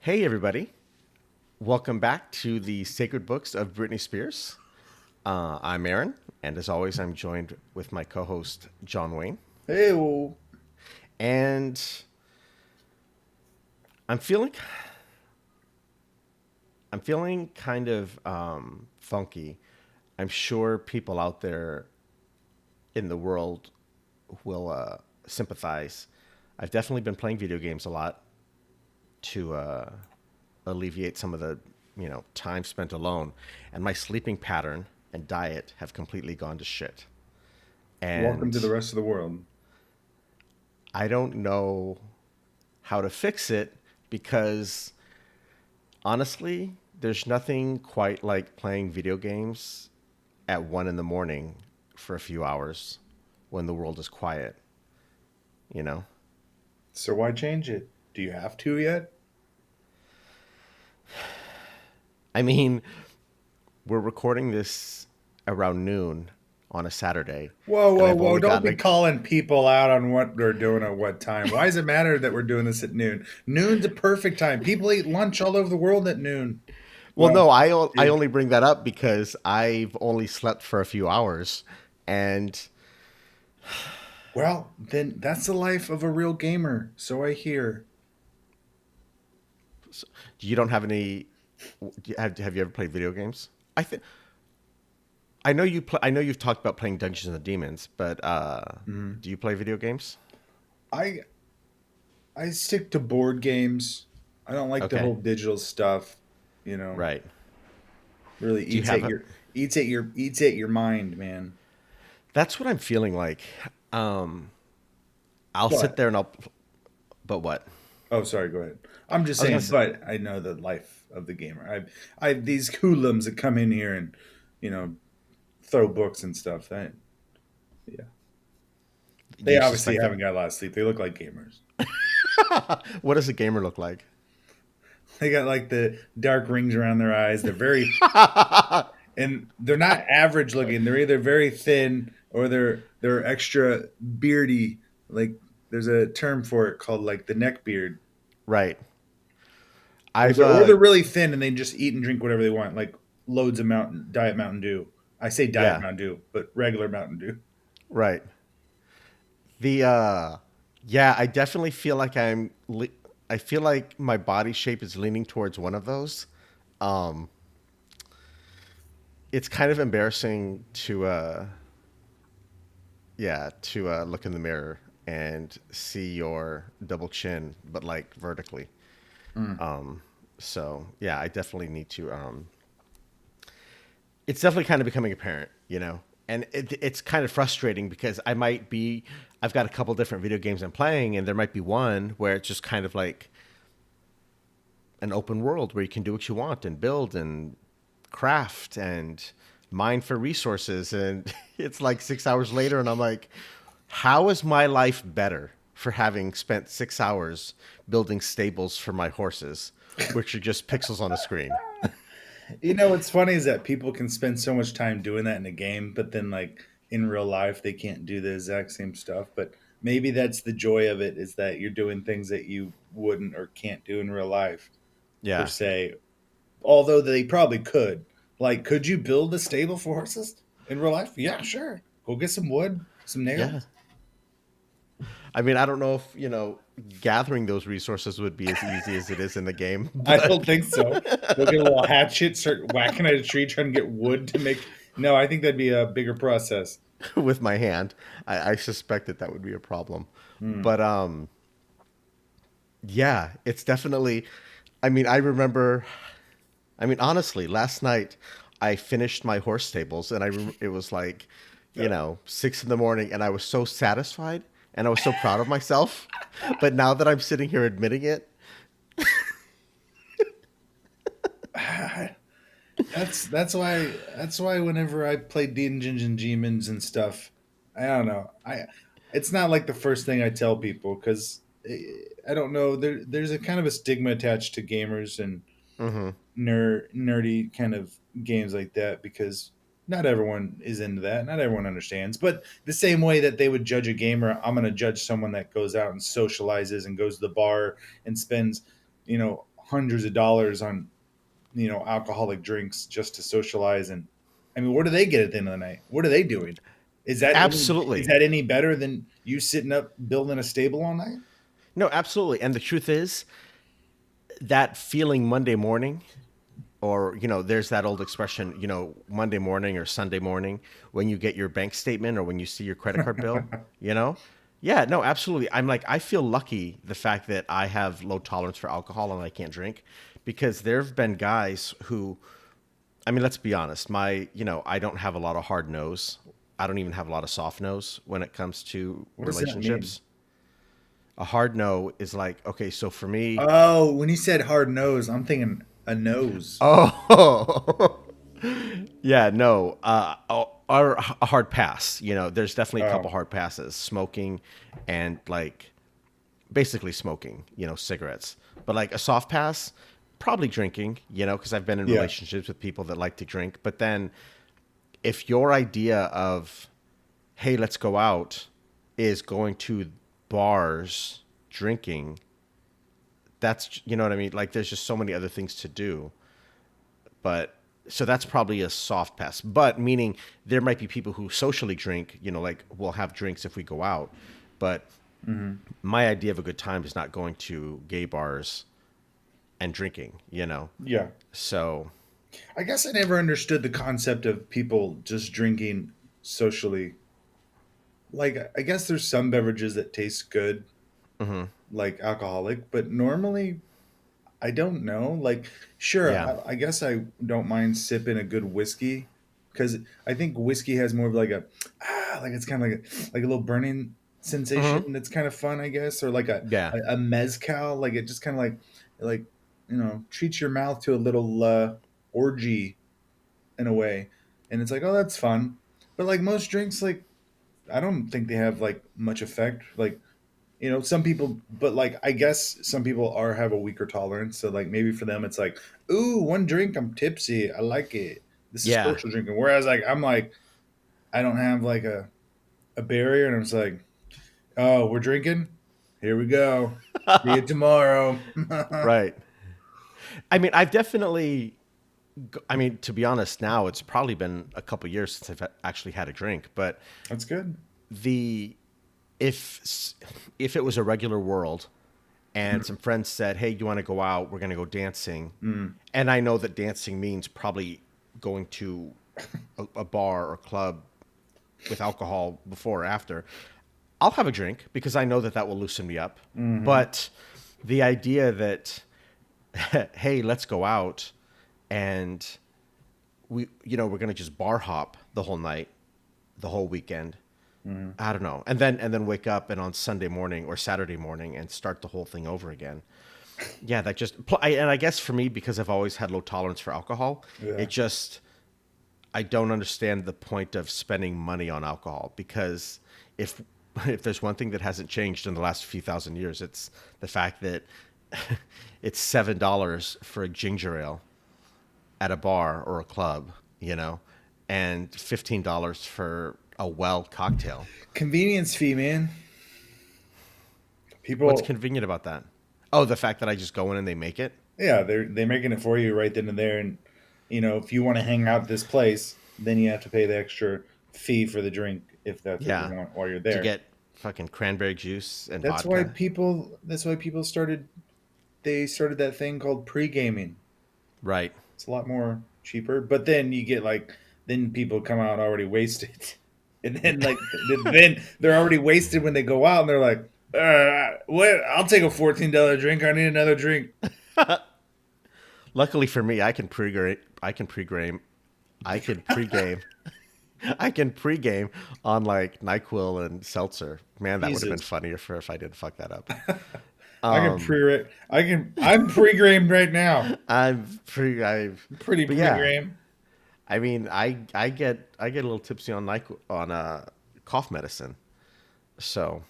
Hey, everybody. Welcome back to the Sacred Books of Britney Spears. I'm Aaron, and as always, I'm joined with my co host, John Wayne. Hey, well, And I'm feeling, I'm feeling kind of funky. I'm sure people out there in the world will sympathize. I've definitely been playing video games a lot to alleviate some of the time spent alone, and my sleeping pattern and diet have completely gone to shit. welcome to And the rest of the world. I don't know how to fix it because honestly, there's nothing quite like playing video games at 1 in the morning for a few hours when the world is quiet, you know? So why change it? Do you have to yet? I mean, we're recording this around noon on a Saturday, Whoa, and whoa, I've whoa. only Don't got be like, calling people out on what they're doing at what time. Why does it matter that we're doing this at noon? Noon's a perfect time. People eat lunch all over the world at noon. well, Well, no, I dude, only bring that up because I've only slept for a few hours, and well, then that's the life of a real gamer. So I hear. you don't have any. Have you ever played video games? I think I know you play. I know you've talked about playing Dungeons and Demons, but Mhm. do you play video games? I I stick to board games. I don't like the Okay, whole digital stuff. You know, right. really Do you eats have at a? your mind, man. That's what I'm feeling like. Um, I'll sit But there and I'll. But what? oh, sorry, go ahead. I'm just I was gonna saying, say. but I know the life of the gamer. I've these hoodlums that come in here and you know throw books and stuff. Yeah, Do they you obviously suspect that? haven't got a lot of sleep. They look like gamers. What does a gamer look like? They got like the dark rings around their eyes. They're very and they're not average looking. They're either very thin or they're extra beardy. Like there's a term for it called like the neck beard. Right. Or I've they're really thin and they just eat and drink whatever they want, like loads of diet Mountain Dew. I say diet yeah. Mountain Dew, but regular Mountain Dew. Right. The yeah, I definitely feel like I feel like my body shape is leaning towards one of those. Um, it's kind of embarrassing to yeah, to look in the mirror and see your double chin, but like vertically. Mm. So yeah, I definitely need to. It's definitely kind of becoming apparent, and it's kind of frustrating because I've got a couple different video games I'm playing, and there might be one where it's just kind of like an open world where you can do what you want and build and craft and mine for resources, and it's like 6 hours later, and I'm like, how is my life better for having spent 6 hours building stables for my horses, which are just pixels on a screen? You know what's funny is that people can spend so much time doing that in a game, but then like in real life they can't do the exact same stuff. But maybe that's the joy of it is that you're doing things that you wouldn't or can't do in real life per Yeah, se. Although they probably could. Like, could you build a stable for horses in real life? Yeah, sure. Go get some wood, some yeah. nails. I mean, I don't know if gathering those resources would be as easy as it is in the game, I but don't think so. Go get a little hatchet, start whacking at a tree, trying to get wood to make. No, I think that'd be a bigger process. with my hand, I suspect that would be a problem. Hmm. But yeah, it's definitely. I mean, I remember. I mean, honestly, last night I finished my horse stables, and it was like, 6 in the morning, and I was so satisfied, and I was so proud of myself. But now that I'm sitting here admitting it, That's why whenever I play Dungeons and Demons and stuff, I don't know. I It's not like the first thing I tell people because I don't know. There's a kind of a stigma attached to gamers and hmm nerdy kind of games like that because not everyone is into that. Not everyone understands. But the same way that they would judge a gamer, I'm going to judge someone that goes out and socializes and goes to the bar and spends, hundreds of dollars on alcoholic drinks just to socialize. And I mean, what do they get at the end of the night? What are they doing? Is Absolutely. that any better than you sitting up building a stable all night? No, absolutely. And the truth is that feeling Monday morning, or, there's that old expression, Monday morning or Sunday morning when you get your bank statement or when you see your credit card bill, you know? Yeah, no, absolutely. I'm like, I feel lucky the fact that I have low tolerance for alcohol and I can't drink, because there have been guys who, I mean, let's be honest, I don't have a lot of hard nose. I don't even have a lot of soft nose when it comes to What does that mean? relationships. A hard no is like, okay, so for me, Oh, when he said hard nose, I'm thinking a nose. oh, yeah, no, or a hard pass. There's definitely a couple Oh, hard passes, smoking, and like basically smoking, cigarettes. But like a soft pass, probably drinking, because I've been in yeah. relationships with people that like to drink. But then if your idea of, hey, let's go out, is going to bars, drinking, that's, you know what I mean? Like there's just so many other things to do. But so that's probably a soft pass. But meaning there might be people who socially drink, like we'll have drinks if we go out. But Hmm. my idea of a good time is not going to gay bars and drinking. Yeah. So I guess I never understood the concept of people just drinking socially. Like, I guess there's some beverages that taste good, like alcoholic, but normally I don't know. Like, sure, yeah. I guess I don't mind sipping a good whiskey because I think whiskey has more of like like it's kind of like a little burning sensation Hmm. that's kind of fun, I guess, or like Yeah. a mezcal, like it just kind of like treats your mouth to a little orgy in a way, and it's like, oh, that's fun. But like most drinks, like I don't think they have like much effect. Like some people, but like I guess some people are have a weaker tolerance. So like maybe for them it's like, ooh, one drink, I'm tipsy, I like it, this is Yeah. social drinking. Whereas like I'm like, I don't have like a barrier, and I'm just like, oh, we're drinking, here we go, see you tomorrow. Right. I mean, I mean, to be honest, now it's probably been a couple years since I've actually had a drink. But That's good. the if if it was a regular world and some friends said, "Hey, you want to go out? We're going to go dancing," Mm. and I know that dancing means probably going to a bar or club with alcohol before or after, I'll have a drink because I know that that will loosen me up. Hmm. But the idea that, hey, let's go out and we're going to just bar hop the whole night, the whole weekend. Hmm. I don't know. And then wake up and on Sunday morning or Saturday morning and start the whole thing over again. Yeah, that just and I guess for me, because I've always had low tolerance for alcohol, Yeah. it just, I don't understand the point of spending money on alcohol, because if if there's one thing that hasn't changed in the last few thousand years, it's the fact that it's $7 for a ginger ale at a bar or a club, and $15 for a well cocktail. Convenience fee, man. What's People, convenient about that? Oh, the fact that I just go in and they make it. yeah, they're making it for you right then and there. And if you want to hang out at this place, then you have to pay the extra fee for the drink if that's what you Yeah, want while you're to there. get fucking cranberry juice and That's why vodka. people. That's why people started. They started that thing called pre gaming. Right. It's a lot more cheaper, but then you get like then people come out already wasted, and then like then they're already wasted when they go out, and they're like, what? I'll take a $14 drink. I need another drink. Luckily for me, I can pregame. I can pregame. I can pregame. I can pregame on like Nyquil and seltzer. Man, that would have been Jesus. funnier for if I didn't fuck that up. I can pre I'm pre-gramed right now. I've, Pretty but yeah, pre-gramed. I mean, I get a little tipsy on Nyquil on cough medicine. So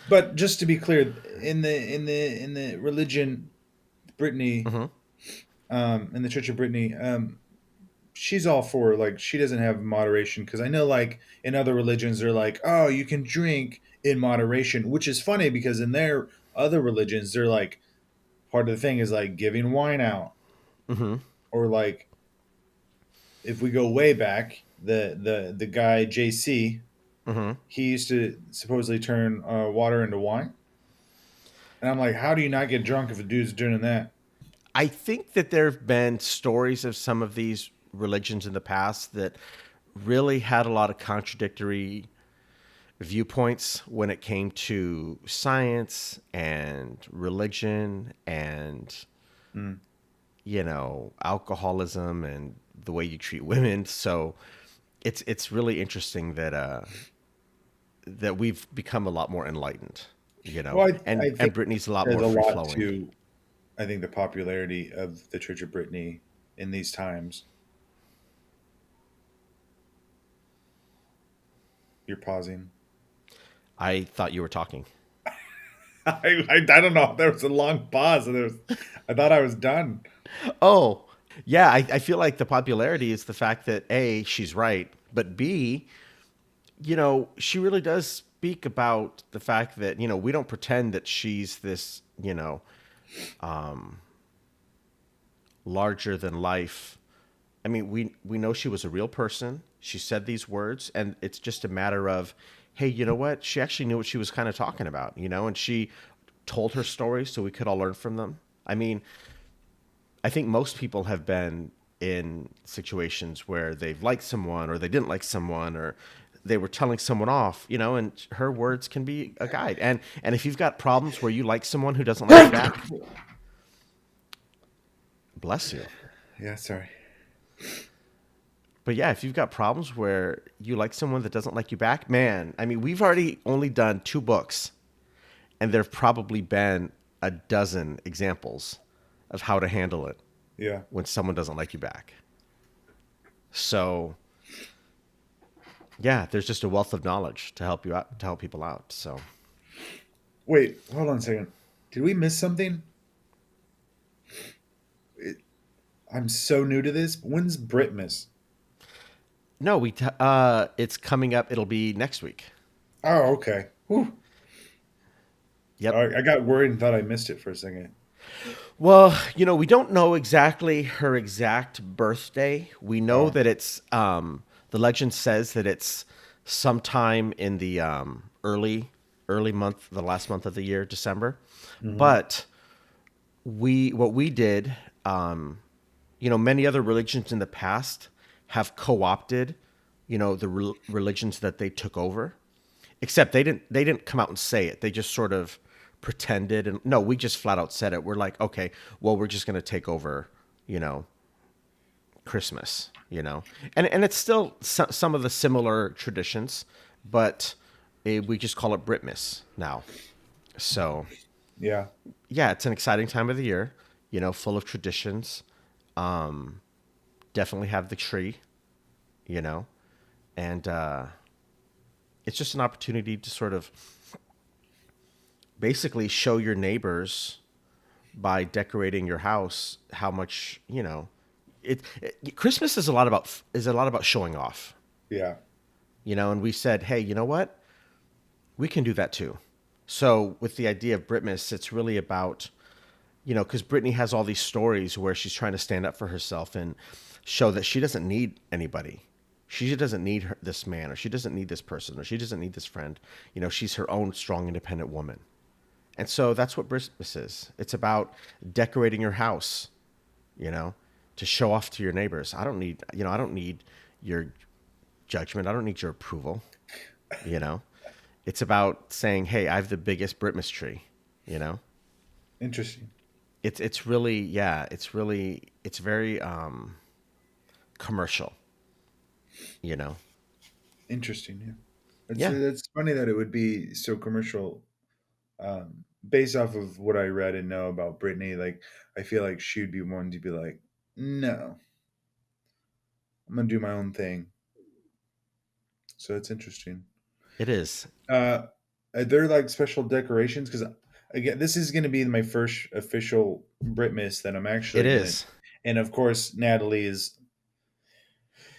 But just to be clear, in the religion, Brittany, mhm. in the Church of Brittany, she's all for like she doesn't have moderation because I know like in other religions they're like, oh, you can drink in moderation, which is funny because in their other religions they're like part of the thing is like giving wine out, Mm-hmm. or like if we go way back, the guy JC, Mm-hmm. he used to supposedly turn water into wine, and I'm like, how do you not get drunk if a dude's doing that? I think that there have been stories of some of these religions in the past that really had a lot of contradictory viewpoints when it came to science and religion and Mm. alcoholism and the way you treat women. So it's really interesting that we've become a lot more enlightened, Well, I and think Britney's a lot there's more a free lot flowing. to, I think, the popularity of the Church of Brittany in these times. You're pausing. I thought you were talking. I don't know. There was a long pause, and I thought I was done. Oh, yeah. I feel like the popularity is the fact that A, she's right, but B, she really does speak about the fact that, we don't pretend that she's this, larger than life. I mean, we know she was a real person. She said these words, and it's just a matter of, hey, you know what? She actually knew what she was kind of talking about, and she told her stories so we could all learn from them. I mean, I think most people have been in situations where they've liked someone or they didn't like someone or they were telling someone off, and her words can be a guide. And if you've got problems where you like someone who doesn't like you back, bless you. Yeah, sorry. But yeah, if you've got problems where you like someone that doesn't like you back, man, I mean, we've already only done 2 books, and there've probably been a dozen examples of how to handle it Yeah. when someone doesn't like you back. So yeah, there's just a wealth of knowledge to help you out, to help people out. So Wait, hold on a second. Did we miss something? It, I'm so new to this. When's Britmas? no, it's coming up. It'll be next week. Oh, okay. Whew. Yep. All right, I got worried and thought I missed it for a second. Well, we don't know exactly her exact birthday. We know Oh. that it's the legend says that it's sometime in the early month, the last month of the year, December. Hmm. But what we did, many other religions in the past have co-opted, the religions that they took over. Except they didn't come out and say it. They just sort of pretended, and no, we just flat out said it. We're like, okay, well, we're just going to take over, you know, Christmas, and it's still some of the similar traditions, but we just call it Britmas now. So Yeah. yeah, it's an exciting time of the year, full of traditions. Definitely have the tree, you know, and it's just an opportunity to sort of basically show your neighbors by decorating your house how much Christmas is a lot about showing off, Yeah. and we said, hey, you know what, we can do that too. So with the idea of Britmas, it's really about, because Brittany has all these stories where she's trying to stand up for herself and show that she doesn't need anybody. She doesn't need this man, or she doesn't need this person, or she doesn't need this friend. She's her own strong, independent woman. And so that's what Christmas is. It's about decorating your house, you know, to show off to your neighbors. I don't need your judgment. I don't need your approval, you know. It's about saying, "Hey, I have the biggest Britmas tree," you know. Interesting. It's really, yeah, it's very commercial, you know. Interesting. Yeah. Yeah, It's funny that it would be so commercial. Based off of what I read and know about Brittany, like I feel like she'd be one to be like, no, I'm gonna do my own thing. So it's interesting. it is. Uh, are there like special decorations? Because again, this is going to be my first official Britmas that I'm It actually gonna, is. and of course Natalie is,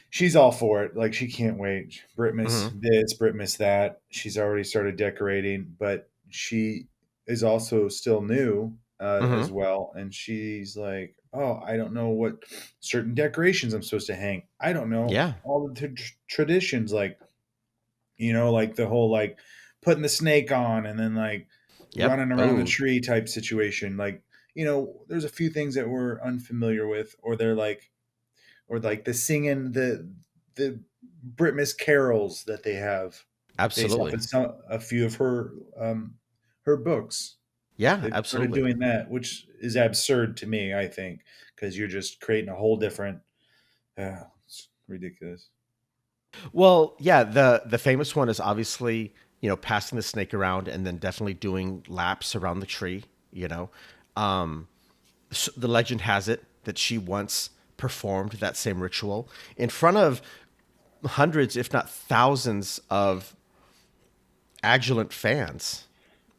she's all for it. Like she can't wait. Britmas Hmm. this, Britmas that. She's already started decorating, but she is also still new. as Mm-hmm. well, and she's like, "Oh, I don't know what certain decorations I'm supposed to hang. I don't know Yeah. all the traditions, like like the whole like putting the snake on and then like Yep. running around the Oh, tree type situation. Like there's a few things that we're unfamiliar with, or they're like, or like the singing the Britmas carols that they have based off absolutely. of a few of her books. Yeah, They've started absolutely. doing that, which is absurd to me, I think, because you're just creating a whole different. It's ridiculous. Well, yeah, the famous one is obviously, passing the snake around and then definitely doing laps around the tree, you know. Um, the legend has it that she once performed that same ritual in front of hundreds, if not thousands, of adulent fans,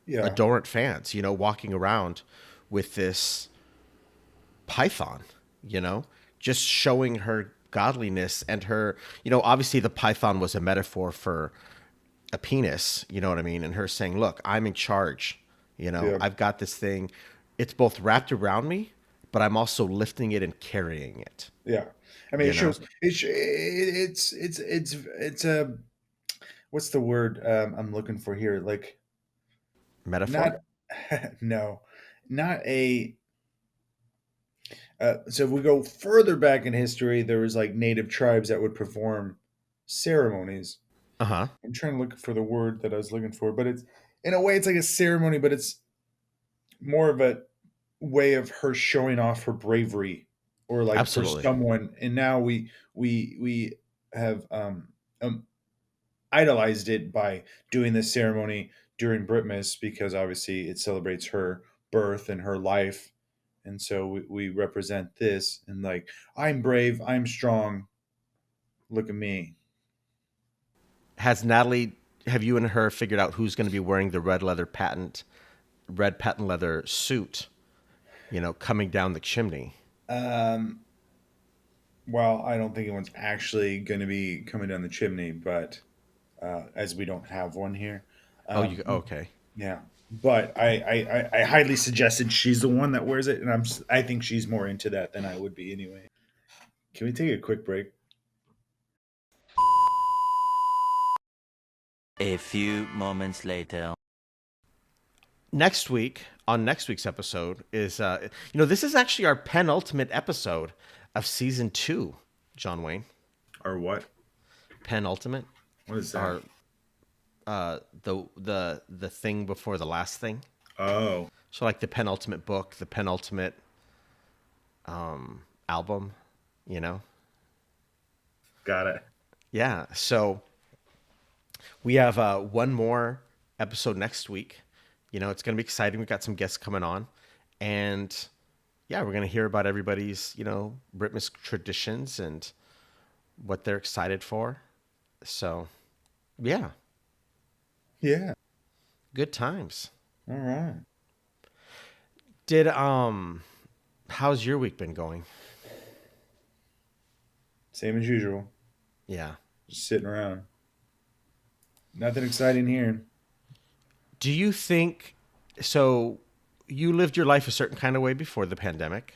Yeah, adorant fans, walking around with this python, you know, just showing her godliness and her, obviously the python was a metaphor for a penis, you know what I mean? And her saying, "Look, I'm in charge. yeah, I've got this thing. It's both wrapped around me, but I'm also lifting it and carrying it." yeah. I mean, it You know, shows. It's a what's the word I'm looking for here? Like not metaphor. no, not a. So if we go further back in history, there was like native tribes that would perform ceremonies. Uh huh. I'm trying to look for the word that I was looking for, but it's in a way it's like a ceremony, but it's more of a way of her showing off her bravery, or like for Absolutely. someone. And now we have idolized it by doing this ceremony during Britmas, because obviously it celebrates her birth and her life. And so we represent this, and like, I'm brave, I'm strong, look at me. Has Natalie? Have you and her figured out who's going to be wearing the red patent leather suit? Coming down the chimney. Um, well, I don't think anyone's actually going to be coming down the chimney, but as we don't have one here. Oh, Um, okay. yeah, but I highly suggested she's the one that wears it, and I think she's more into that than I would be anyway. Can we take a quick break? A few moments later. Next week, on next week's episode is this is actually our penultimate episode of season 2. John Wayne, Or what? penultimate, What is that? or the thing before the last thing. Oh, So like the penultimate book, the penultimate album, you know. got it. Yeah. So we have one more episode next week. It's going to be exciting. We've got some guests coming on, and yeah, we're going to hear about everybody's Britmas traditions and what they're excited for. So yeah, Yeah. good times. All right. Did how's your week been going? Same as usual. Yeah. Just sitting around. Nothing exciting here. Do you think so? You lived your life a certain kind of way before the pandemic.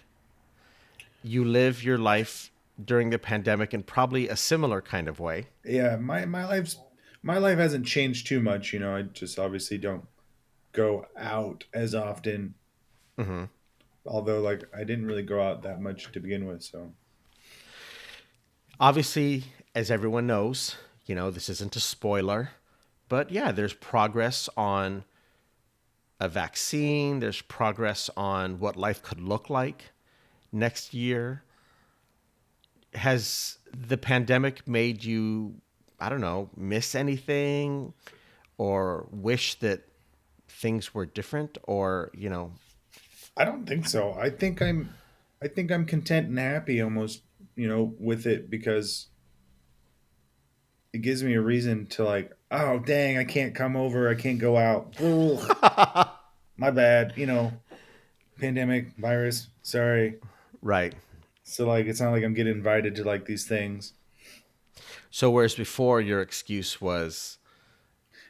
You live your life during the pandemic in probably a similar kind of way. Yeah, my life hasn't changed too much. I just obviously don't go out as often. Hmm. Although, like, I didn't really go out that much to begin with. So Obviously, as everyone knows, this isn't a spoiler, but yeah, there's progress on a vaccine, there's progress on what life could look like next year. Has the pandemic made you, I don't know, miss anything or wish that things were different or. I don't think so. I think I'm content and happy almost. With it, because it gives me a reason to like, oh dang, I can't come over, I can't go out. Ugh, my bad. Pandemic, virus. Sorry. Right. So like, it's not like I'm getting invited to like these things. So whereas before your excuse was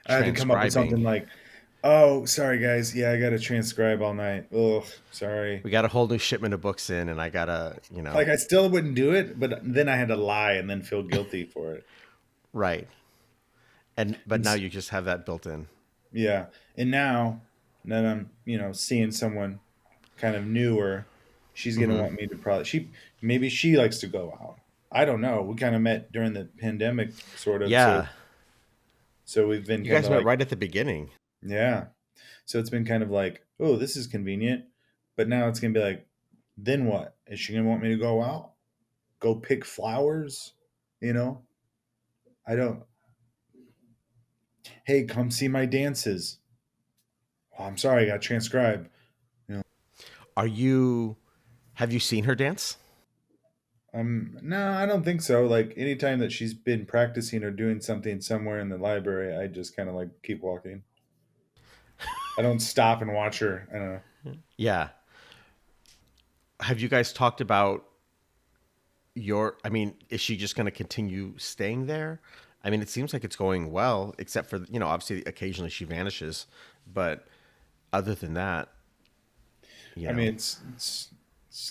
I had to come up with something transcribing. like, Oh, sorry guys. Yeah, I got to transcribe all night. Ugh, sorry. We got a whole new shipment of books in, and I gotta, Like I still wouldn't do it, but then I had to lie and then feel guilty for it. right. But And now you just have that built in. yeah, and now that I'm seeing someone kind of newer, she's gonna Hmm. want me to probably maybe she likes to go out. I don't know. We kind of met during the pandemic, sort of. So Yeah, we've been you kind guys of met like right at the beginning. yeah. So it's been kind of like, oh, this is convenient, but now it's gonna be like, then what? Is she gonna want me to go out, go pick flowers? You know, I don't. Hey, come see my dances. Oh, I'm sorry, I got transcribed. You know, Are you? Have you seen her dance? no, I don't think so. Like anytime that she's been practicing or doing something somewhere in the library, I just kind of like keep walking. I don't stop and watch her. I don't know. Yeah. Have you guys talked about your? I mean, is she just going to continue staying there? I mean, it seems like it's going well, except for obviously occasionally she vanishes, but other than that, you I mean, know, it's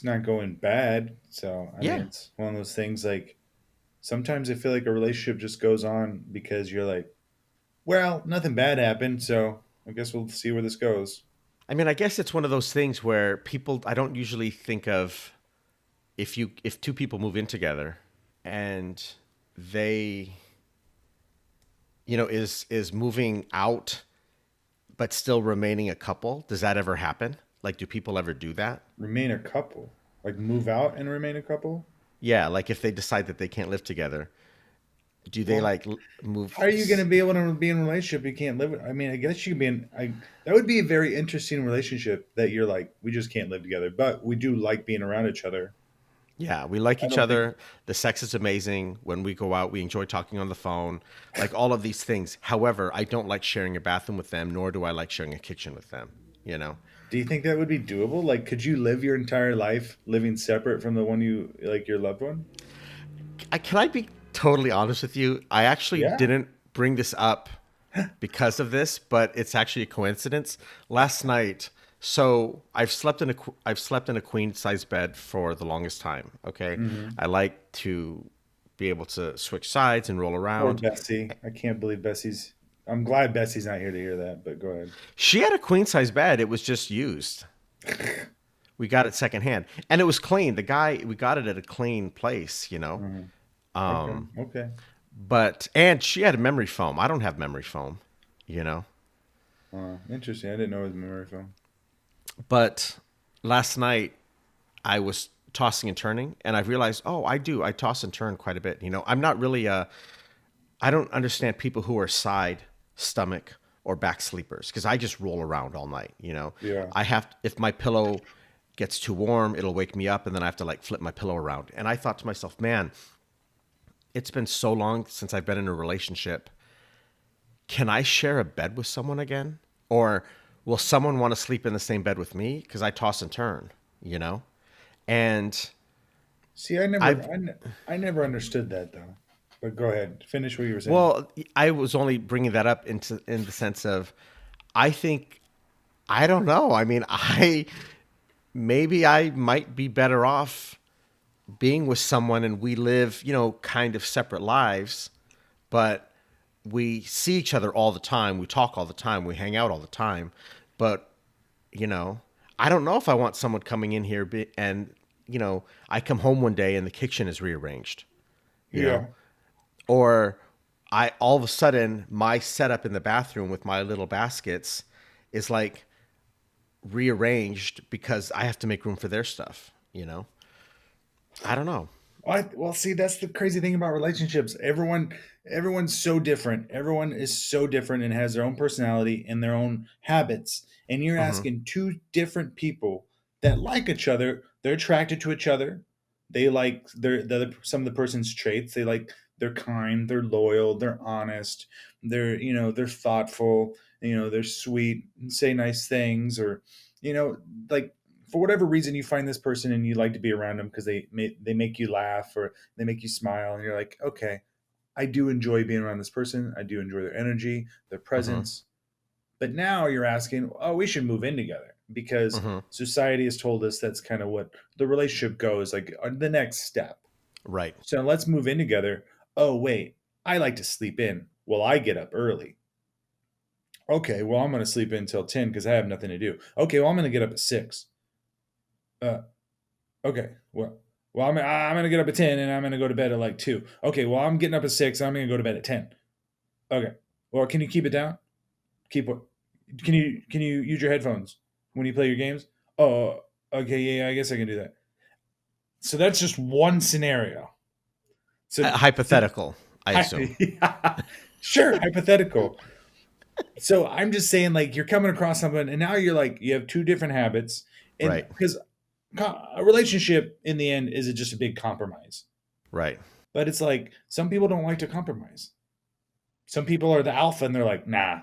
not going bad. So I mean, yeah. it's one of those things. Like sometimes I feel like a relationship just goes on because you're like, well, nothing bad happened, so I guess we'll see where this goes. I mean, I guess it's one of those things where people. I don't usually think of if two people move in together and they is moving out but still remaining a couple. Does that ever happen? Like, do people ever do that? Remain a couple, like move out and remain a couple. Yeah, like if they decide that they can't live together, do they Well, like move? how are you going to be able to be in a relationship you can't live with? I mean, I guess you can be in. That would be a very interesting relationship that you're like, we just can't live together, but we do like being around each other. Yeah, we like I each don't think. other. The sex is amazing. When we go out, we enjoy talking on the phone, like all of these things. However, I don't like sharing a bathroom with them, nor do I like sharing a kitchen with them. You know, Do you think that would be doable? Like, could you live your entire life living separate from the one you like, your loved one? can I be totally honest with you? I actually Yeah. didn't bring this up because of this, but it's actually a coincidence. Last night, so I've slept in a queen size bed for the longest time. Okay, Hmm. I like to be able to switch sides and roll Poor around. Bessie. I can't believe Bessie's. I'm glad Bessie's not here to hear that, but go ahead. She had a queen size bed. It was just used. We got it secondhand, and it was clean. The guy we got it at a clean place. Hmm. Okay. Um, Okay. and she had a memory foam. I don't have memory foam. You know, Interesting. I didn't know it was a memory foam. but last night I was tossing and turning, and I realized, oh, I do. I toss and turn quite a bit. I'm not really a. I don't understand people who are side, stomach, or back sleepers because I just roll around all night. Yeah. I have if my pillow gets too warm, it'll wake me up, and then I have to like flip my pillow around. And I thought to myself, man, it's been so long since I've been in a relationship. Can I share a bed with someone again, or will someone want to sleep in the same bed with me? Because I toss and turn. You know, and See, I've I never understood that though. But go ahead, finish what you were saying. Well, I was only bringing that up in the sense of, I think I don't know. I mean, I maybe I might be better off being with someone and we live, kind of separate lives, but we see each other all the time. We talk all the time. We hang out all the time. But, you know, I don't know if I want someone coming in here and, I come home one day and the kitchen is rearranged, you know, Yeah. or I all of a sudden my setup in the bathroom with my little baskets is like rearranged because I have to make room for their stuff. I don't know. Well, see, that's the crazy thing about relationships. Everyone's so different. Everyone is so different and has their own personality and their own habits. And you're Hmm. asking two different people that like each other. They're attracted to each other. They like some of the person's traits. They're kind, they're loyal, they're honest, they're thoughtful. They're sweet, and say nice things, or you know, like for whatever reason you find this person and you like to be around them because they make you laugh or they make you smile and you're like, okay, I do enjoy being around this person. I do enjoy their energy, their Hmm. presence. But now you're asking, oh, we should move in together because Mm-hmm. society has told us that's kind of what the relationship goes, like the next step. Right. So let's move in together. Oh, wait, I like to sleep in. Well, I get up early. Okay, well, I'm going to sleep in until 10 because I have nothing to do. Okay, well, I'm going to get up at 6. Uh, okay, well, I'm going to get up at 10 and I'm going to go to bed at like 2. Okay, well, I'm getting up at 6. I'm going to go to bed at 10. Okay, well, can you keep it down? Keep what? Can you use your headphones when you play your games? Oh, okay, yeah, I guess I can do that. So that's just one scenario. So, Hypothetical, I assume. yeah, sure, hypothetical. So I'm just saying, like, you're coming across someone, and now you're like, you have two different habits, and Right. because a relationship in the end is just a big compromise. Right. But it's like some people don't like to compromise. Some people are the alpha, and they're like, nah,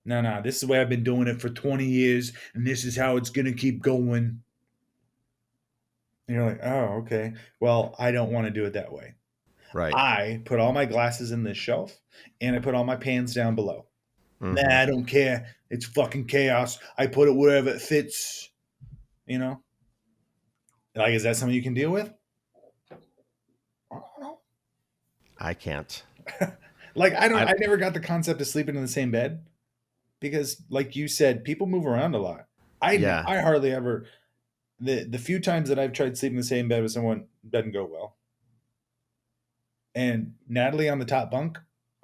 no, this is the way I've been doing it for 20 years, and this is how it's gonna keep going. And you're like, oh, okay. Well, I don't want to do it that way. Right. I put all my glasses in this shelf, and I put all my pans down below. Mm-hmm. Nah, I don't care. It's fucking chaos. I put it wherever it fits. You know? Like, is that something you can deal with? I don't know. I can't. Like, I I never got the concept of sleeping in the same bed because, like you said, people move around a lot. Yeah. I hardly ever, the few times that I've tried sleeping in the same bed with someone doesn't go well. And Natalie on the top bunk,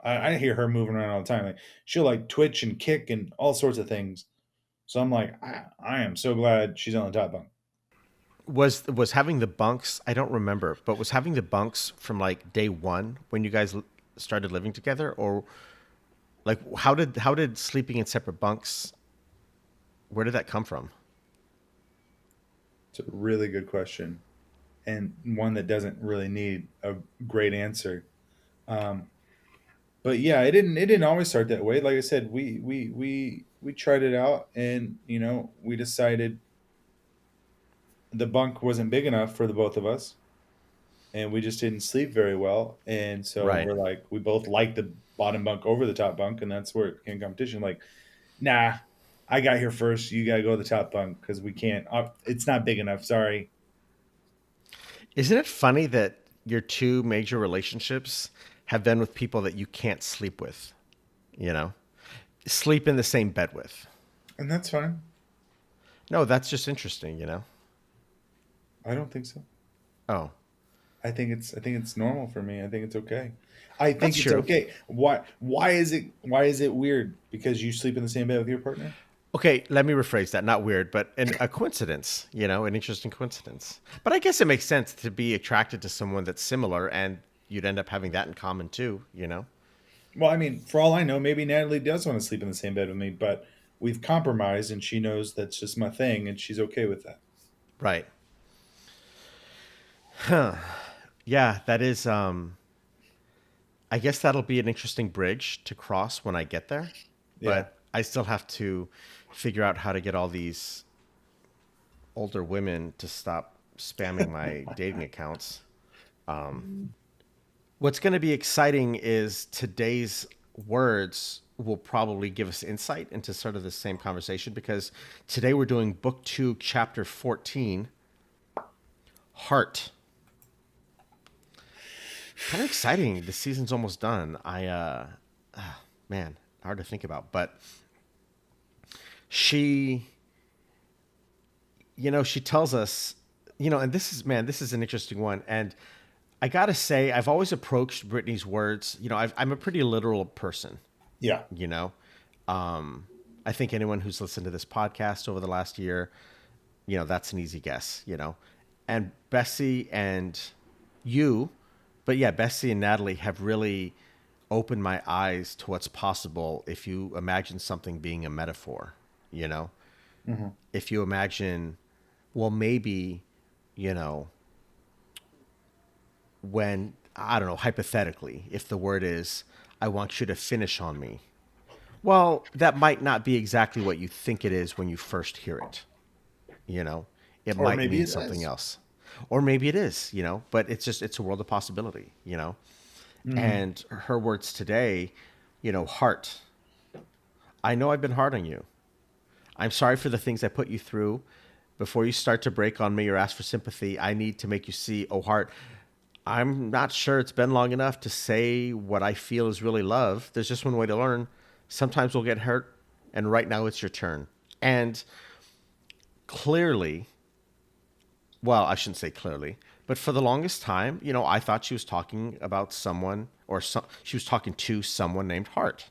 I hear her moving around all the time. Like, she'll like twitch and kick and all sorts of things. So I'm like, I am so glad she's on the top bunk. was having the bunks. I don't remember, but was having the bunks from like day one when you guys started living together, or like how did sleeping in separate bunks? Where did that come from? It's a really good question, and one that doesn't really need a great answer. Um, but yeah, it didn't always start that way. Like I said, we tried it out, and we decided the bunk wasn't big enough for the both of us, and we just didn't sleep very well. And so Right. we're like, we both like the bottom bunk over the top bunk, and that's where it became competition. Like, nah, I got here first. You got to go to the top bunk because we can't. It's not big enough. Sorry. Isn't it funny that your two major relationships have been with people that you can't sleep with? You know, sleep in the same bed with. And that's fine. No, that's just interesting. I don't think so. Oh, I think it's normal for me. I think it's okay. I think that's it's true. okay. Why is it weird? Because you sleep in the same bed with your partner? Okay, let me rephrase that. Not weird, but a coincidence, an interesting coincidence. But I guess it makes sense to be attracted to someone that's similar and you'd end up having that in common too. Well, I mean, for all I know, maybe Natalie does want to sleep in the same bed with me, but we've compromised and she knows that's just my thing and she's okay with that. Right. Yeah, that is I guess that'll be an interesting bridge to cross when I get there, Yeah. but I still have to figure out how to get all these older women to stop spamming my dating accounts. What's going to be exciting is today's words will probably give us insight into sort of the same conversation because today we're doing book 2, chapter 14, Heart. Kind of exciting. The season's almost done. Man, hard to think about, but she, she tells us, and this is an interesting one. And I gotta say, I've always approached Brittany's words. I'm a pretty literal person. Yeah. You know, I think anyone who's listened to this podcast over the last year, that's an easy guess. And Bessie and you, but yeah, Bessie and Natalie have really opened my eyes to what's possible if you imagine something being a metaphor. You know, Mm-hmm. if you imagine, well, maybe, you know, when, I don't know, hypothetically, if the word is, I want you to finish on me. Well, that might not be exactly what you think it is when you first hear it. It Or might maybe mean it something is. else. Or maybe it is, but it's a world of possibility. Mm-hmm. And her words today, heart. I know I've been hard on you. I'm sorry for the things I put you through. Before you start to break on me or ask for sympathy, I need to make you see, oh, heart, I'm not sure it's been long enough to say what I feel is really love. There's just one way to learn. Sometimes we'll get hurt, and right now it's your turn. And clearly, well, I shouldn't say clearly, but for the longest time, I thought she was talking about someone, or she was talking to someone named Hart,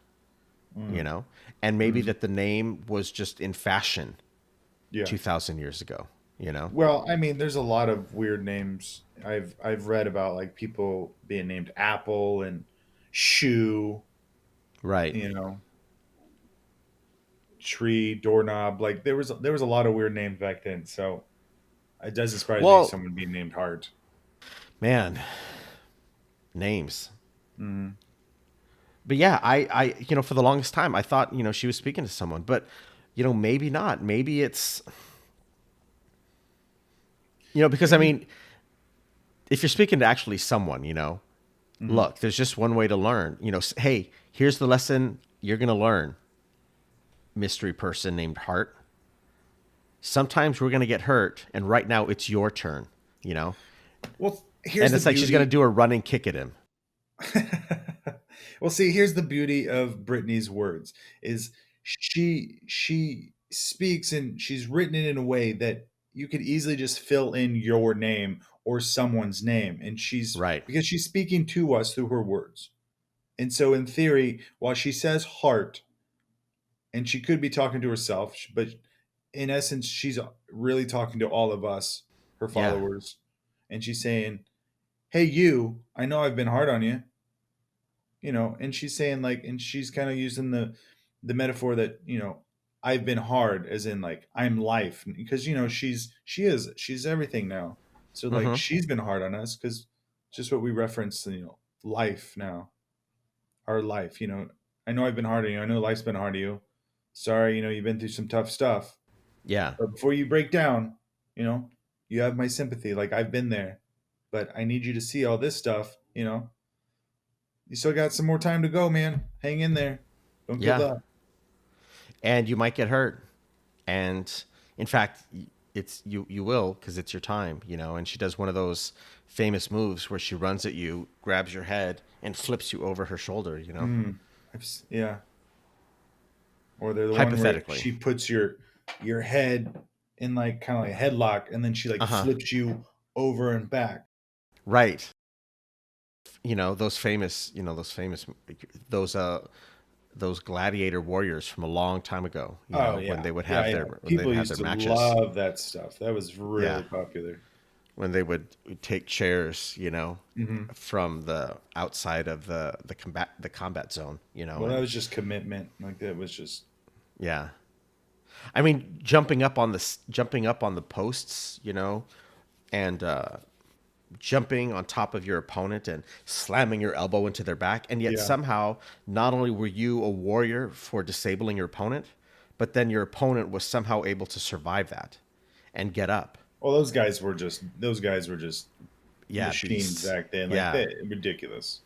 and maybe that the name was just in fashion Yeah. 2,000 years ago, Well, I mean, there's a lot of weird names. I've read about like people being named Apple and Shoe, Right. you know, Tree, Doorknob. Like there was a lot of weird names back then. So it doesn't surprise me Well, someone being named Hart. man, names. Mm. But yeah, for the longest time, I thought, she was speaking to someone, but, maybe not. Maybe it's, because I mean, if you're speaking to actually someone, look, there's just one way to learn, hey, here's the lesson you're going to learn, mystery person named Hart. Sometimes we're going to get hurt, and right now it's your turn, Well, here's and it's the like she's going to do a running kick at him. Well, see, here's the beauty of Britney's words is she speaks and she's written it in a way that you could easily just fill in your name or someone's name, and she's Right. because she's speaking to us through her words. And so in theory, while she says heart, and she could be talking to herself, but in essence she's really talking to all of us, her Yeah. followers, and she's saying, "Hey you, I know I've been hard on you." And she's saying like, and she's kind of using the metaphor that, I've been hard, as in like I'm life, because she's everything now. So like Mm-hmm. she's been hard on us because just what we referenced, life now, our life. I know I've been hard on you. I know life's been hard on you. Sorry, you've been through some tough stuff. Yeah. But before you break down, you know, you have my sympathy. Like I've been there, but I need you to see all this stuff. You still got some more time to go, man. Hang in there. Don't give Yeah. up. And you might get hurt. And in fact, it's you will, because it's your time, and she does one of those famous moves where she runs at you, grabs your head, and flips you over her shoulder. Mm. Yeah. Or they're the one where Hypothetically. she puts your head in like kind of like a headlock, and then she like Uh-huh. flips you over and back. Right. Those those gladiator warriors from a long time ago, Oh when yeah, they would yeah, have yeah. when they'd People have used their to matches. love that stuff. That was really Yeah. popular. When they would take chairs, Hmm. from the outside of the combat zone, Well, that and was just commitment. Like that was just. yeah. I mean, jumping up on the posts, and jumping on top of your opponent and slamming your elbow into their back, and yet Yeah. somehow not only were you a warrior for disabling your opponent, but then your opponent was somehow able to survive that and get up. Well, those guys were just Yeah, machines beasts. back then. Like Yeah, that, ridiculous.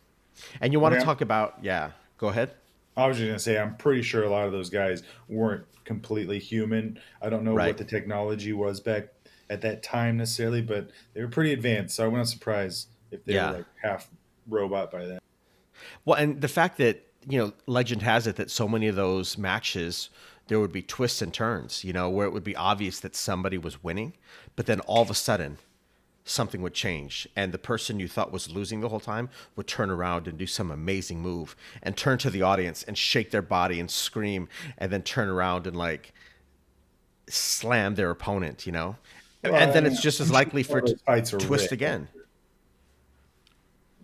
and you I want mean, to talk about, yeah? Go ahead. I was just gonna say, I'm pretty sure a lot of those guys weren't completely human. I don't know what Right. the technology was back at that time necessarily, but they were pretty advanced. So I'm not surprised if they were Yeah. like half robot by then. Well, and the fact that, legend has it that so many of those matches, there would be twists and turns, where it would be obvious that somebody was winning, but then all of a sudden something would change, and the person you thought was losing the whole time would turn around and do some amazing move and turn to the audience and shake their body and scream, and then turn around and like slam their opponent. And Well, I then mean, it's just as I'm sure likely some for of it to those fights are twist rigged. again.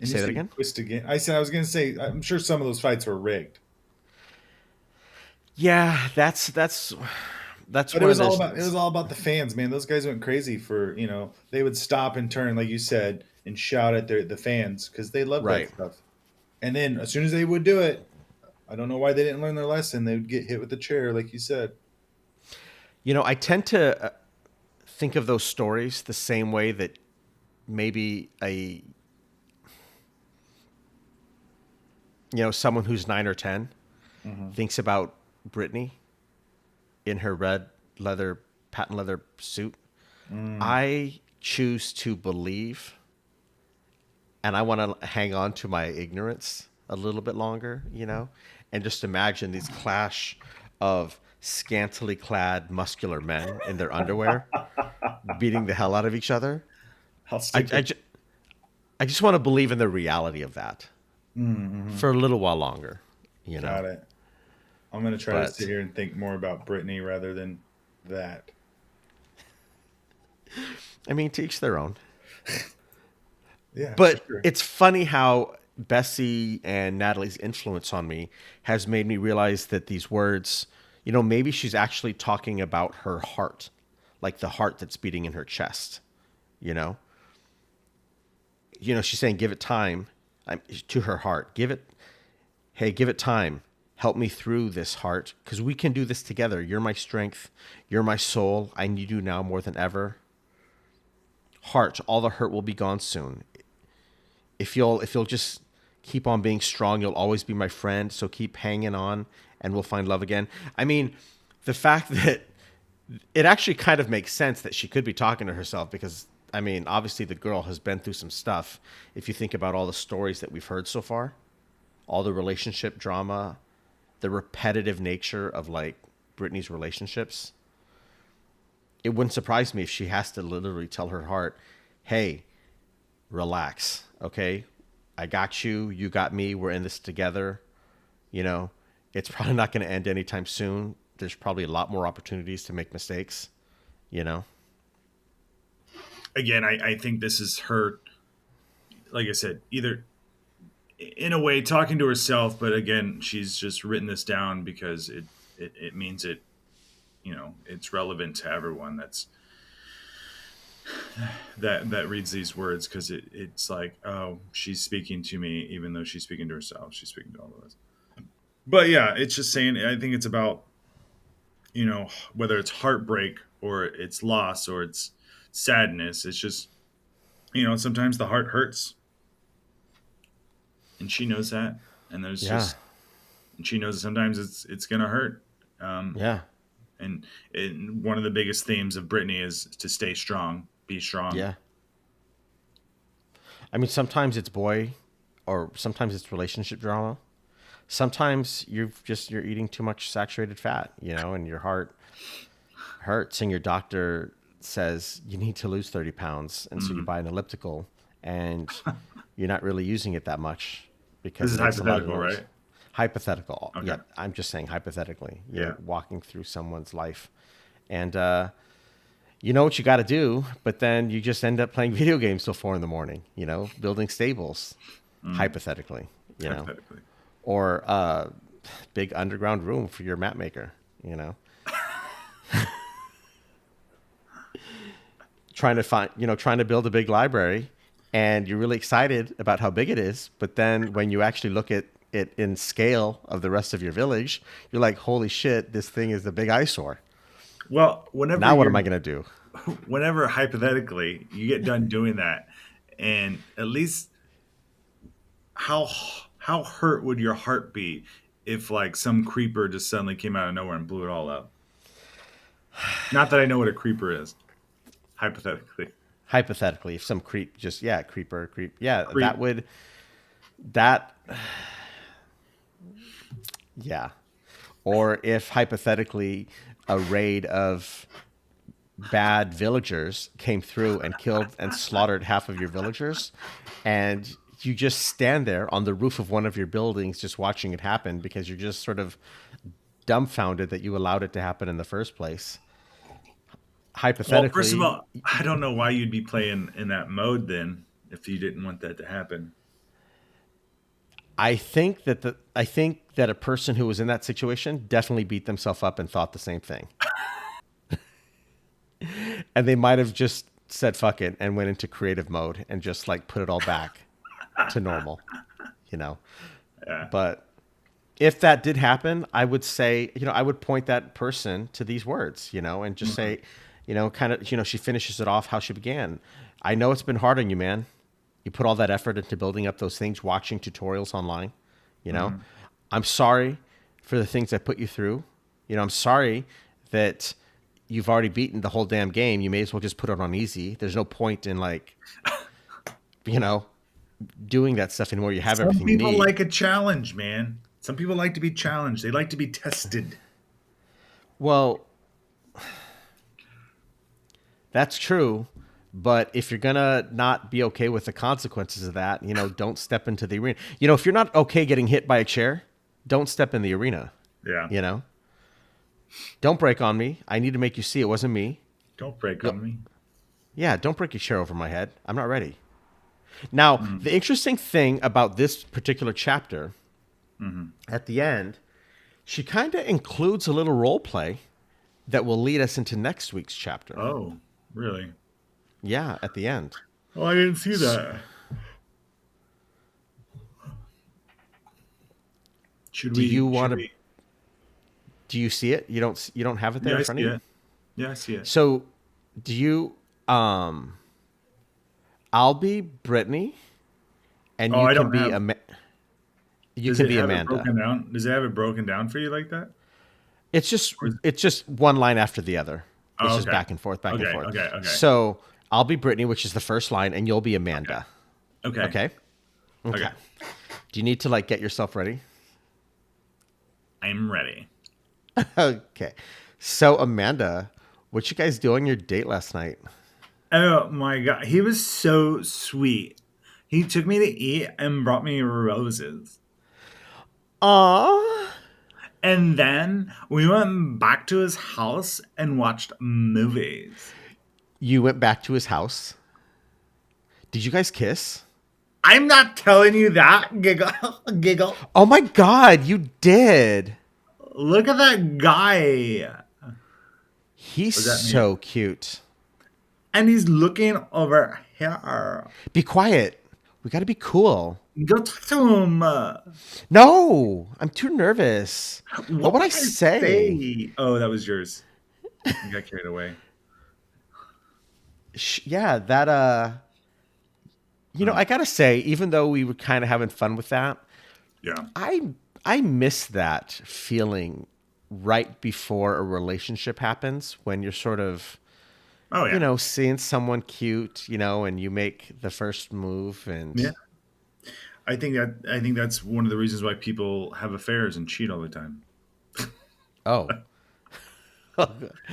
And you Say that say again. twist again. I was gonna say, I'm sure some of those fights were rigged. Yeah, that's But where there's it was all about the fans, man. Those guys went crazy for, they would stop and turn, like you said, and shout at the fans because they loved that right. stuff. And then as soon as they would do it, I don't know why they didn't learn their lesson. They would get hit with the chair, like you said. I tend to think of those stories the same way that maybe someone who's 9 or 10 Hmm. thinks about Britney in her red leather, patent leather suit, I choose to believe, and I want to hang on to my ignorance a little bit longer, and just imagine these clash of scantily clad muscular men in their underwear beating the hell out of each other. I'll I, stick I, with ju- I just want to believe in the reality of that for a little while longer, Got it. I'm going to try to But sit here and think more about Britney rather than that. I mean, to each their own. Yeah, But for sure. it's funny how Bessie and Natalie's influence on me has made me realize that these words, maybe she's actually talking about her heart, like the heart that's beating in her chest, you know? She's saying, give it time to her heart. Give it time. Help me through this heart because we can do this together. You're my strength. You're my soul. I need you now more than ever. Heart, all the hurt will be gone soon. If you'll just keep on being strong, you'll always be my friend. So keep hanging on and we'll find love again. I mean, the fact that it actually kind of makes sense that she could be talking to herself because, I mean, obviously the girl has been through some stuff. If you think about all the stories that we've heard so far, all the relationship drama, the repetitive nature of like Britney's relationships, it wouldn't surprise me if she has to literally tell her heart, hey, relax, okay? I got you. You got me. We're in this together. It's probably not going to end anytime soon. There's probably a lot more opportunities to make mistakes, Again, I think this is her, like I said, either in a way talking to herself, but again, she's just written this down because it means it's relevant to everyone that reads these words because it's like, oh, she's speaking to me, even though she's speaking to herself. She's speaking to all of us. But yeah, it's just saying, I think it's about, whether it's heartbreak or it's loss or it's sadness. It's just, sometimes the heart hurts. And she knows that. And Yeah. and she knows that sometimes it's going to hurt. Yeah. And one of the biggest themes of Britney is to stay strong, be strong. Yeah. I mean, sometimes it's or sometimes it's relationship drama. Sometimes you're eating too much saturated fat, and your heart hurts and your doctor says you need to lose 30 pounds. And so you buy an elliptical and you're not really using it that much because This is it makes a lot of hypothetical, noise. right? Hypothetical. Okay. Yeah. I'm just saying hypothetically, you're walking through someone's life and, you know what you got to do, but then you just end up playing video games till 4 a.m, building stables, hypothetically, Hypothetically. or a big underground room for your map maker, trying to build a big library and you're really excited about how big it is. But then when you actually look at it in scale of the rest of your village, you're like, holy shit, this thing is a big eyesore. Well, Now what am I going to do? whenever hypothetically you get done doing that, and at least how hurt would your heart be if like some creeper just suddenly came out of nowhere and blew it all up? Not that I know what a creeper is. Hypothetically. Hypothetically, if some creep creeper, yeah, Creep. yeah. Or if hypothetically a raid of bad villagers came through and killed and slaughtered half of your villagers, and you just stand there on the roof of one of your buildings just watching it happen because you're just sort of dumbfounded that you allowed it to happen in the first place. Hypothetically, Well, first of all, I don't know why you'd be playing in that mode then if you didn't want that to happen. I think that a person who was in that situation definitely beat themselves up and thought the same thing. And they might have just said fuck it and went into creative mode and just like put it all back to normal, Yeah. But if that did happen, I would say, I would point that person to these words, and just say, she finishes it off how she began. I know it's been hard on you, man. You put all that effort into building up those things, watching tutorials online, I'm sorry for the things I put you through. I'm sorry that you've already beaten the whole damn game. You may as well just put it on easy. There's no point in like, you know, doing that stuff anymore. You have Some everything you people need. like a challenge, man. Some people like to be challenged. They like to be tested. Well, that's true. But if you're going to not be okay with the consequences of that, don't step into the arena. If you're not okay getting hit by a chair, don't step in the arena. Yeah. Don't break on me. I need to make you see it wasn't me. Don't break You'll- on me. Yeah, don't break your chair over my head. I'm not ready. Now, the interesting thing about this particular chapter, at the end, she kind of includes a little role play that will lead us into next week's chapter. Oh, really? Yeah, at the end. Oh, I didn't see that. Should Do we? you should want to? we- Do you see it? You don't have it there Yeah, I in front see of you. it. Yeah, I see it. So, do you? I'll be Brittany, and Oh, you I can don't be have- You Does can it be have it Amanda. broken down? Does it have it broken down for you like that? It's just one line after the other. It's Oh, just okay. back and forth, back and Okay, forth. okay. So I'll be Brittany, which is the first line, and you'll be Amanda. Okay. Okay. Okay. Do you need to like get yourself ready? I'm ready. Okay. So Amanda, what you guys do on your date last night? Oh my god, he was so sweet. He took me to eat and brought me roses. Aww. And then we went back to his house and watched movies. You went back to his house. Did you guys kiss? I'm not telling you that. Giggle. Giggle. Oh my God, you did. Look at that guy. He's that me? so cute. And he's looking over here. Be quiet. We got to be cool. Go talk to him. No, I'm too nervous. What would I say? Oh, that was yours. You got carried away. Yeah, that I gotta say, even though we were kind of having fun with that, Yeah. I miss that feeling right before a relationship happens when you're sort of Oh, yeah. seeing someone cute, and you make the first move and Yeah. I think that's one of the reasons why people have affairs and cheat all the time. oh.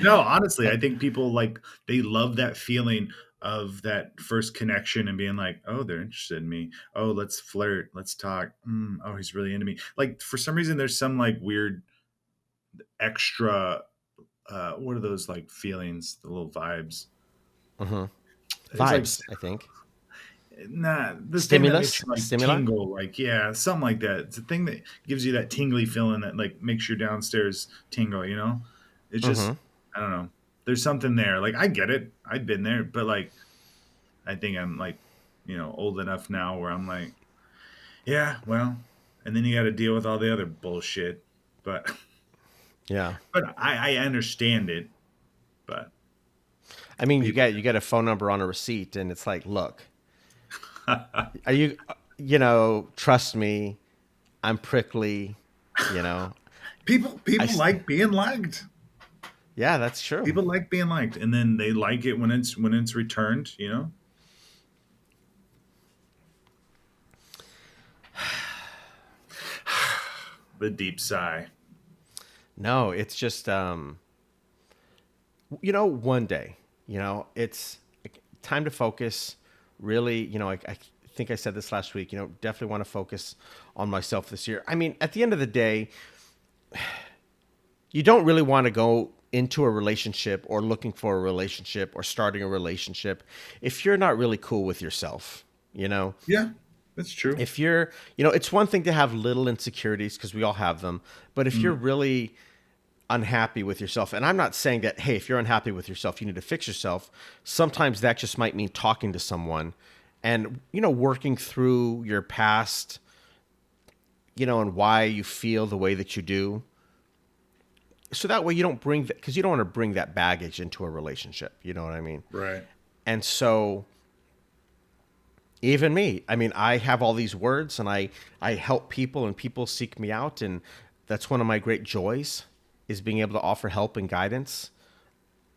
No, honestly, I think people they love that feeling of that first connection and being like, oh, they're interested in me. Oh, let's flirt. Let's talk. Oh, he's really into me. Like for some reason, there's some weird extra. What are those feelings? The little vibes. Mhm. It's Vibes, I think. Nah, the Stimulus? thing that makes you Stimuli? tingle, yeah, something like that. It's the thing that gives you that tingly feeling that makes your downstairs tingle. It's just I don't know. There's something there. I get it. I've been there, but I think I'm old enough now where I'm like, yeah, well, and then you got to deal with all the other bullshit. But Yeah. but I understand it. But I mean, you get a phone number on a receipt and it's like, look, are you trust me, I'm prickly, people I- like being liked. Yeah, that's true. People like being liked, and then they like it when it's returned. The deep sigh. No, it's just one day, it's time to focus. Really, I think I said this last week, definitely want to focus on myself this year. I mean, at the end of the day, you don't really want to go into a relationship or looking for a relationship or starting a relationship if you're not really cool with yourself, Yeah, that's true. if you're, it's one thing to have little insecurities because we all have them, but if you're really unhappy with yourself, and I'm not saying that, hey, if you're unhappy with yourself, you need to fix yourself. Sometimes that just might mean talking to someone and, working through your past, and why you feel the way that you do. So that way you don't bring that, because you don't want to bring that baggage into a relationship. You know what I mean? Right. And so even me, I mean, I have all these words and I help people and people seek me out. And that's one of my great joys is being able to offer help and guidance.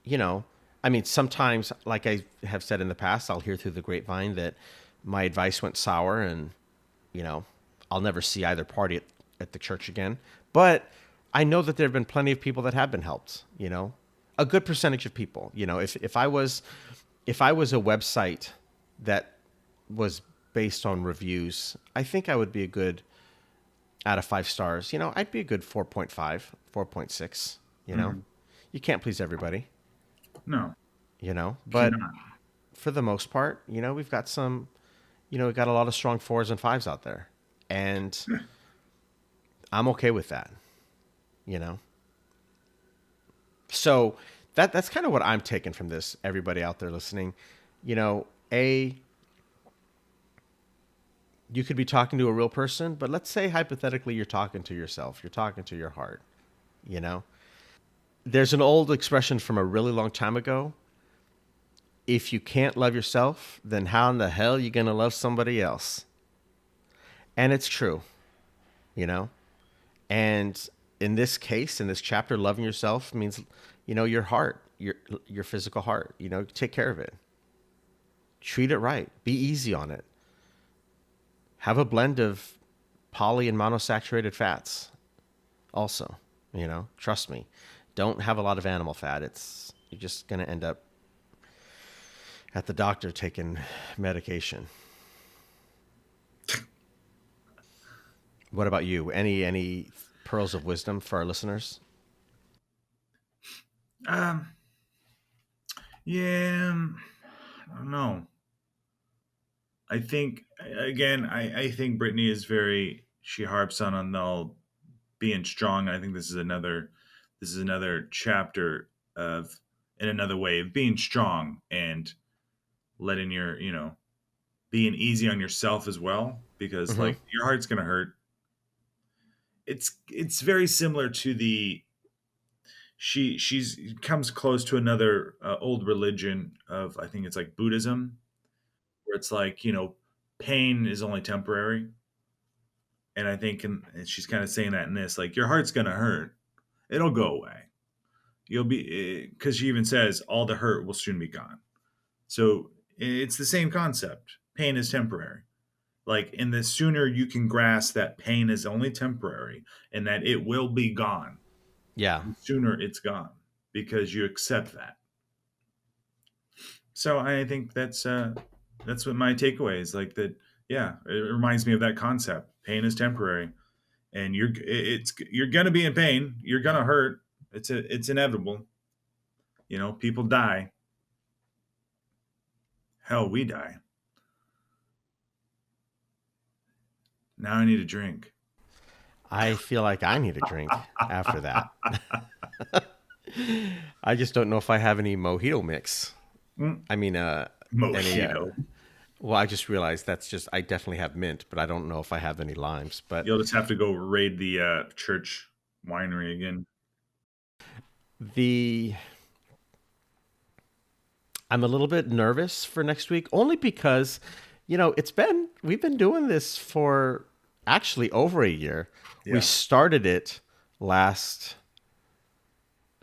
You know, I mean, sometimes, like I have said in the past, I'll hear through the grapevine that my advice went sour, and you know, I'll never see either party at the church again. But I know that there have been plenty of people that have been helped. You know, a good percentage of people. You know, if I was a website that was based on reviews, I think I would be a good out of 5 stars. You know, I'd be a good 4.5, 4.6. You know, you can't please everybody. No, You know, but cannot. for the most part, you know, we've got some, you know, we've got a lot of strong 4s and 5s out there, and I'm okay with that. You know, so that's kind of what I'm taking from this. Everybody out there listening, you know, you could be talking to a real person, but let's say hypothetically you're talking to yourself, you're talking to your heart. You know, there's an old expression from a really long time ago. If you can't love yourself, then how in the hell are you going to love somebody else? And it's true, you know? And in this case, in this chapter, loving yourself means, you know, your heart, your physical heart, you know, take care of it. Treat it right. Be easy on it. Have a blend of poly and monosaturated fats also, you know, trust me. Don't have a lot of animal fat. You're just going to end up at the doctor taking medication. What about you? Any pearls of wisdom for our listeners? Um, yeah, I don't know. I think again, I think Brittany is very. She harps on the being strong. I think this is another chapter of in another way of being strong and letting your being easy on yourself as well because Mm-hmm. like your heart's gonna hurt. It's very similar to the she's comes close to another old religion of I think it's like Buddhism where it's like pain is only temporary, and I think and she's kind of saying that in this like your heart's gonna hurt, it'll go away, you'll be because she even says all the hurt will soon be gone. So it's the same concept. Pain is temporary. Like, and the sooner you can grasp that pain is only temporary and that it will be gone, Yeah. the sooner it's gone because you accept that. So I think that's what my takeaway is. Like that, yeah. It reminds me of that concept. Pain is temporary, and you're gonna be in pain. You're gonna hurt. It's inevitable. People die. Hell, we die. Now I need a drink. I feel like I need a drink after that. I just don't know if I have any mojito mix. Mm, I mean, any. mojito. Well, I just realized I definitely have mint, but I don't know if I have any limes. But You'll just have to go raid the church winery again. the I'm a little bit nervous for next week, only because, you know, we've been doing this for actually over a year. We Yeah. started it last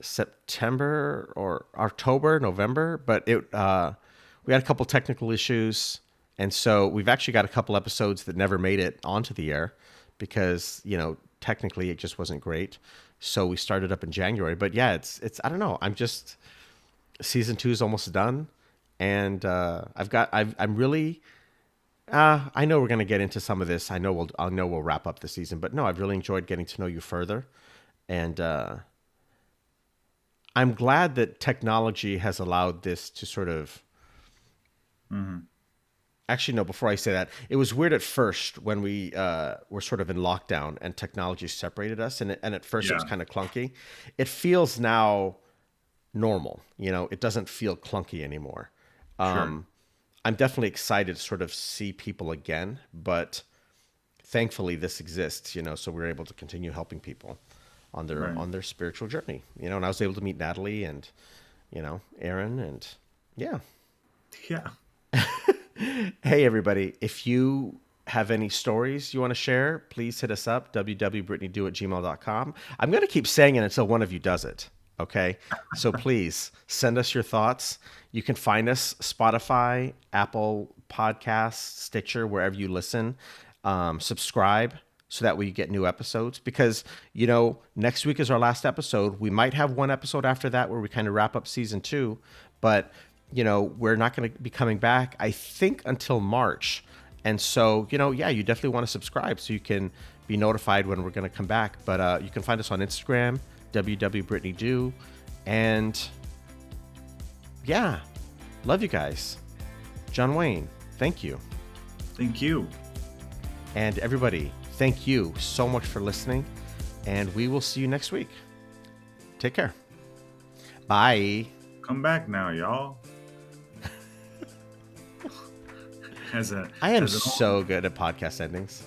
September or October, November, but we had a couple technical issues, and so we've actually got a couple episodes that never made it onto the air because technically it just wasn't great. So we started up in January, but yeah, it's I don't know. I'm just season 2 is almost done, and I'm really. I know we're going to get into some of this. I know we'll wrap up the season, but no, I've really enjoyed getting to know you further, and I'm glad that technology has allowed this to sort of. Hmm. Actually, no. Before I say that, it was weird at first when we were sort of in lockdown and technology separated us, and at first it was Yeah. kind of clunky. It feels now normal. It doesn't feel clunky anymore. Sure. I'm definitely excited to sort of see people again, but thankfully this exists. So we're able to continue helping people on their Right. spiritual journey. And I was able to meet Natalie and Aaron, and yeah. Yeah. Hey, everybody, if you have any stories you want to share, please hit us up, www.britneydo@gmail.com. I'm going to keep saying it until one of you does it, okay? So please send us your thoughts. You can find us Spotify, Apple Podcasts, Stitcher, wherever you listen. Subscribe so that way you get new episodes. Because, next week is our last episode. We might have one episode after that where we kind of wrap up season 2. But, we're not going to be coming back, I think, until March. And so, you definitely want to subscribe so you can be notified when we're going to come back. But you can find us on Instagram, www.britneydo. And yeah, love you guys. John Wayne, thank you. Thank you. And everybody, thank you so much for listening. And we will see you next week. Take care. Bye. Come back now, y'all. I am so good at podcast endings.